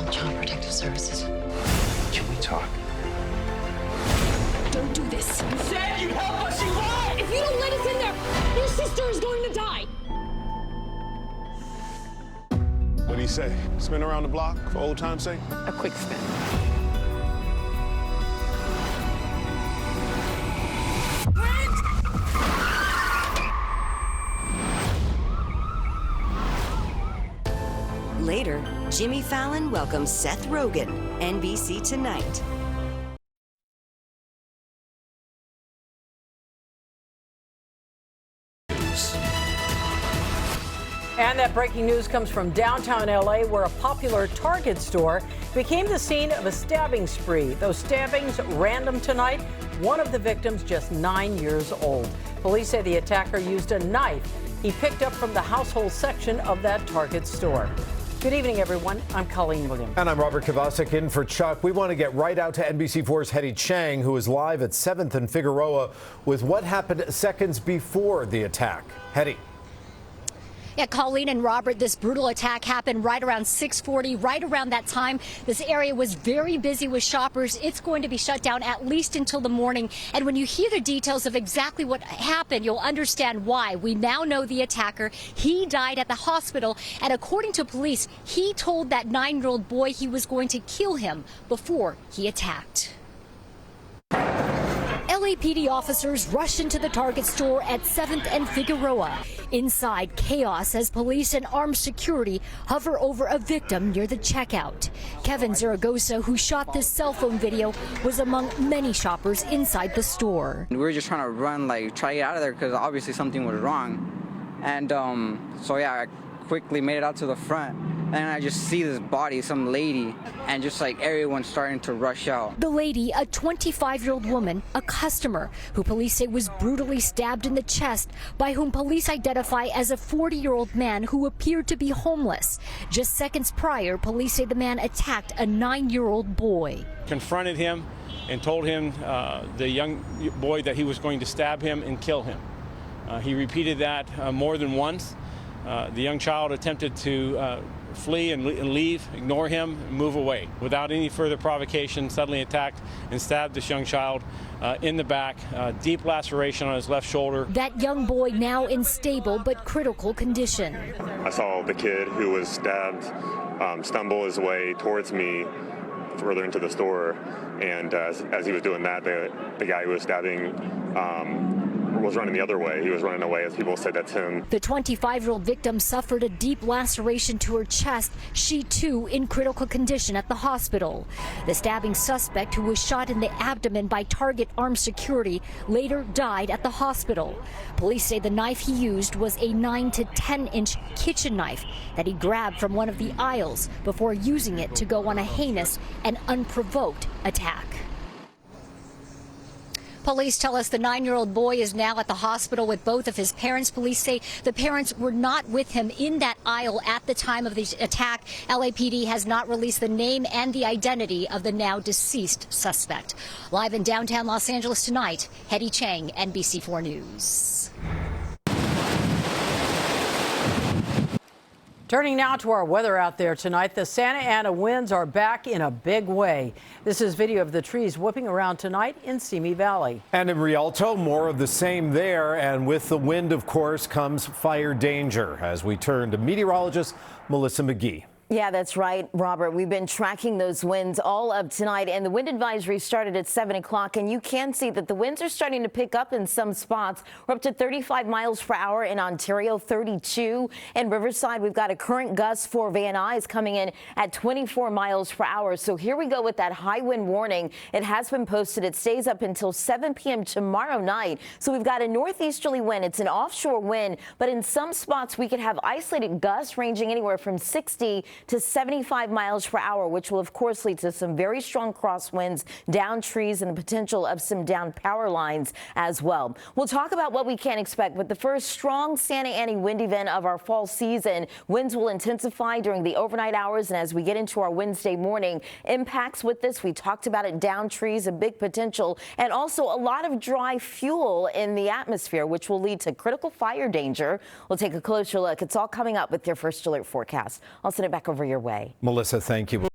call Child Protective Services. Can we talk? Don't do this. You said you'd help us, you lied! If you don't let us in there, your sister is going to die. What do you say? Spin around the block for old time's sake? A quick spin. Later, Jimmy Fallon welcomes Seth Rogen, NBC Tonight. And that breaking news comes from downtown LA, where a popular Target store became the scene of a stabbing spree. Those stabbings random tonight. One of the victims just 9 years old. Police say the attacker used a knife he picked up from the household section of that Target store. Good evening, everyone. I'm Colleen Williams. And I'm Robert Kovacic in for Chuck. We want to get right out to NBC4's Hetty Chang, who is live at 7th and Figueroa with what happened seconds before the attack. Hetty. Yeah, Colleen and Robert, this brutal attack happened right around 6:40. Right around that time, this area was very busy with shoppers. It's going to be shut down at least until the morning. And when you hear the details of exactly what happened, you'll understand why. We now know the attacker. He died at the hospital. And according to police, he told that 9-year-old boy he was going to kill him before he attacked. LAPD officers rush into the Target store at 7th and Figueroa. Inside, chaos as police and armed security hover over a victim near the checkout. Kevin Zaragoza, who shot this cell phone video, was among many shoppers inside the store. We were just trying to run, try to get out of there because obviously something was wrong. And so yeah, I quickly made it out to the front. And I just see this body, some lady, and just everyone starting to rush out. The lady, a 25-year-old woman, a customer, who police say was brutally stabbed in the chest by whom police identify as a 40-year-old man who appeared to be homeless. Just seconds prior, police say the man attacked a 9-year-old boy. Confronted him and told him, the young boy, that he was going to stab him and kill him. He repeated that more than once. The young child attempted to flee and leave, ignore him, move away. Without any further provocation, suddenly attacked and stabbed this young child in the back, deep laceration on his left shoulder. That young boy now in stable but critical condition. I saw the kid who was stabbed stumble his way towards me further into the store, and as he was doing that, the guy who was stabbing was running the other way. He was running away as people said that's him. The 25-year-old victim suffered a deep laceration to her chest. She too in critical condition at the hospital. The stabbing suspect, who was shot in the abdomen by Target armed security, later died at the hospital. Police say the knife he used was a 9 to 10-inch kitchen knife that he grabbed from one of the aisles before using it to go on a heinous and unprovoked attack. Police tell us the 9-year-old boy is now at the hospital with both of his parents. Police say the parents were not with him in that aisle at the time of the attack. LAPD has not released the name and the identity of the now deceased suspect. Live in downtown Los Angeles tonight, Hetty Chang, NBC4 News. Turning now to our weather out there tonight, the Santa Ana winds are back in a big way. This is video of the trees whipping around tonight in Simi Valley. And in Rialto, more of the same there. And with the wind, of course, comes fire danger as we turn to meteorologist Melissa McGee. Yeah, that's right, Robert. We've been tracking those winds all of tonight, and the wind advisory started at 7 o'clock, and you can see that the winds are starting to pick up in some spots. We're up to 35 miles per hour in Ontario, 32. In Riverside, we've got a current gust for Van Nuys coming in at 24 miles per hour. So here we go with that high wind warning. It has been posted. It stays up until 7 p.m. tomorrow night. So we've got a northeasterly wind. It's an offshore wind, but in some spots we could have isolated gusts ranging anywhere from 60 to 75 miles per hour, which will, of course, lead to some very strong crosswinds, down trees, and the potential of some down power lines as well. We'll talk about what we can expect with the first strong Santa Ana wind event of our fall season. Winds will intensify during the overnight hours, and as we get into our Wednesday morning impacts with this, we talked about it, down trees, a big potential, and also a lot of dry fuel in the atmosphere, which will lead to critical fire danger. We'll take a closer look. It's all coming up with your first alert forecast. I'll send it back over your way. Melissa, thank you.